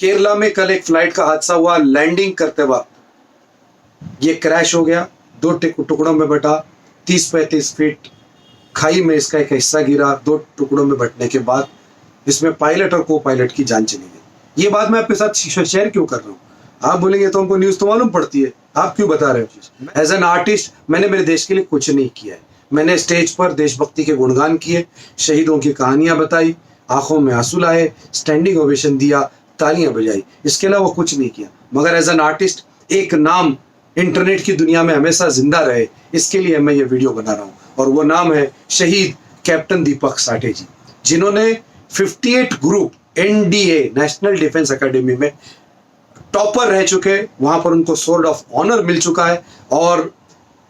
केरला में कल एक फ्लाइट का हादसा हुआ। लैंडिंग करते वक्त ये क्रैश हो गया, दो टुकड़ों में बटा। 30-35 फीट खाई में इसका एक हिस्सा गिरा। दो टुकड़ों में बटने के बाद इसमें पायलट और को पायलट की जान चली गई। ये बात मैं आपके साथ शेयर क्यों कर रहा हूँ? आप बोलेंगे तो हमको न्यूज तो मालूम पड़ती है, आप क्यों बता रहे हो? एज एन आर्टिस्ट मैंने मेरे देश के लिए कुछ नहीं किया है। मैंने स्टेज पर देशभक्ति के गुणगान किए, शहीदों की कहानियां बताई, आंखों में आंसू लाए, स्टैंडिंग ओवेशन दिया, तालियां बजाई, इसके अलावा कुछ नहीं किया। मगर एज एन आर्टिस्ट एक नाम इंटरनेट की दुनिया में हमेशा जिंदा रहे, इसके लिए मैं ये वीडियो बना रहा हूँ। और वो नाम है शहीद कैप्टन दीपक साठे जी, जिन्होंने 58 group NDA national defence academy में टॉपर रह चुके। वहां पर उनको सोर्ड ऑफ ऑनर मिल चुका है और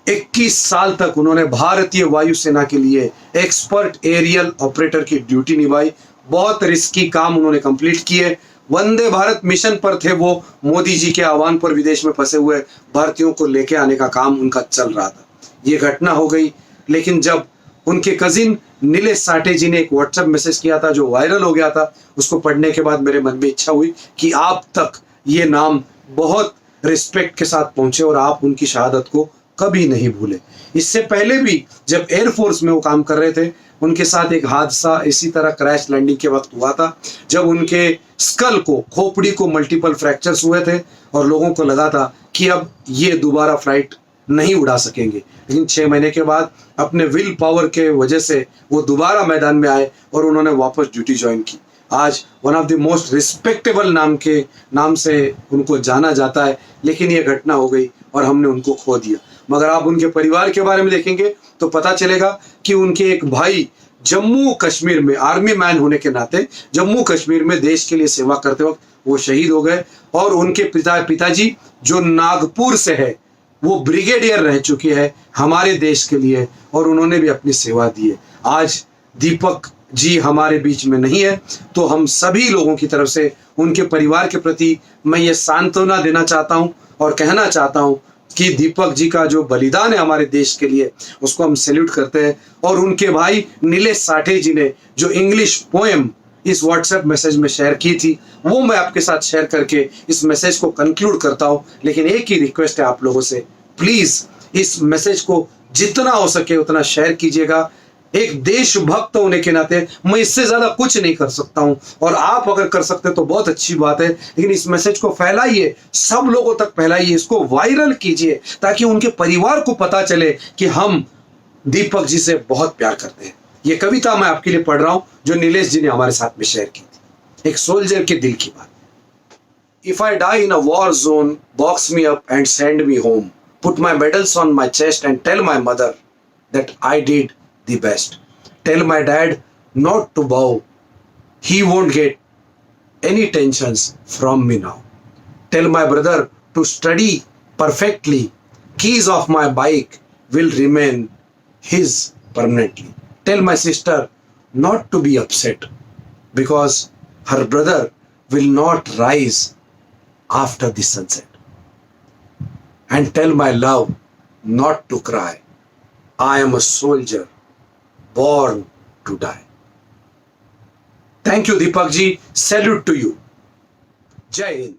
21 साल तक उन्होंने भारतीय वायुसेना के लिए एक्सपर्ट एरियल ऑपरेटर की ड्यूटी निभाई। बहुत रिस्की काम उन्होंने कंप्लीट किए। वंदे भारत मिशन पर थे वो, मोदी जी के आह्वान पर विदेश में फंसे हुए भारतीयों को लेके आने का काम उनका चल रहा था। ये घटना हो गई, लेकिन जब उनके कजिन नीलेश साठे जी ने एक व्हाट्सएप मैसेज किया था जो वायरल हो गया था, उसको पढ़ने के बाद मेरे मन में इच्छा हुई कि आप तक ये नाम बहुत रिस्पेक्ट के साथ पहुंचे और आप उनकी शहादत को कभी नहीं भूले। इससे पहले भी जब एयरफोर्स में वो काम कर रहे थे, उनके साथ एक हादसा इसी तरह क्रैश लैंडिंग के वक्त हुआ था, जब उनके स्कल को, खोपड़ी को मल्टीपल फ्रैक्चर्स हुए थे और लोगों को लगा था कि अब ये दोबारा फ्लाइट नहीं उड़ा सकेंगे। लेकिन 6 महीने के बाद अपने विल पावर के वजह से वो दोबारा मैदान में आए और उन्होंने वापस ड्यूटी ज्वाइन की। आज one of the most respectable नाम से उनको जाना जाता है, लेकिन ये घटना हो गई और हमने उनको खो दिया। मगर आप उनके परिवार के बारे में देखेंगे तो पता चलेगा कि उनके एक भाई जम्मू कश्मीर में आर्मी मैन होने के नाते जम्मू कश्मीर में देश के लिए सेवा करते वक्त वो शहीद हो गए। और उनके पिताजी जो नागपुर से है, वो ब्रिगेडियर रह चुके हैं हमारे देश के लिए और उन्होंने भी अपनी सेवा दी है। आज दीपक जी हमारे बीच में नहीं है, तो हम सभी लोगों की तरफ से उनके परिवार के प्रति मैं ये सांत्वना देना चाहता हूं और कहना चाहता हूं कि दीपक जी का जो बलिदान है हमारे देश के लिए, उसको हम सैल्यूट करते हैं। और उनके भाई नीलेश साठे जी ने जो इंग्लिश पोएम इस व्हाट्सएप मैसेज में शेयर की थी, वो मैं आपके साथ शेयर करके इस मैसेज को कंक्लूड करता हूं। लेकिन एक ही रिक्वेस्ट है आप लोगों से, प्लीज इस मैसेज को जितना हो सके उतना शेयर कीजिएगा। एक देशभक्त होने के नाते मैं इससे ज्यादा कुछ नहीं कर सकता हूं, और आप अगर कर सकते तो बहुत अच्छी बात है। लेकिन इस मैसेज को फैलाइए, सब लोगों तक फैलाइए, इसको वायरल कीजिए, ताकि उनके परिवार को पता चले कि हम दीपक जी से बहुत प्यार करते हैं। ये कविता मैं आपके लिए पढ़ रहा हूं जो नीलेश जी ने हमारे साथ में शेयर की थी, एक सोल्जर के दिल की बात। If I die in a war zone, box me up and send me home, put my medals on my chest and tell my mother that I did the best. Tell my dad not to bow. He won't get any tensions from me now. Tell my brother to study perfectly. Keys of my bike will remain his permanently. Tell my sister not to be upset because her brother will not rise after the sunset. And tell my love not to cry. I am a soldier born to die. Thank you, Deepak ji. Salute to you. Jai Hind.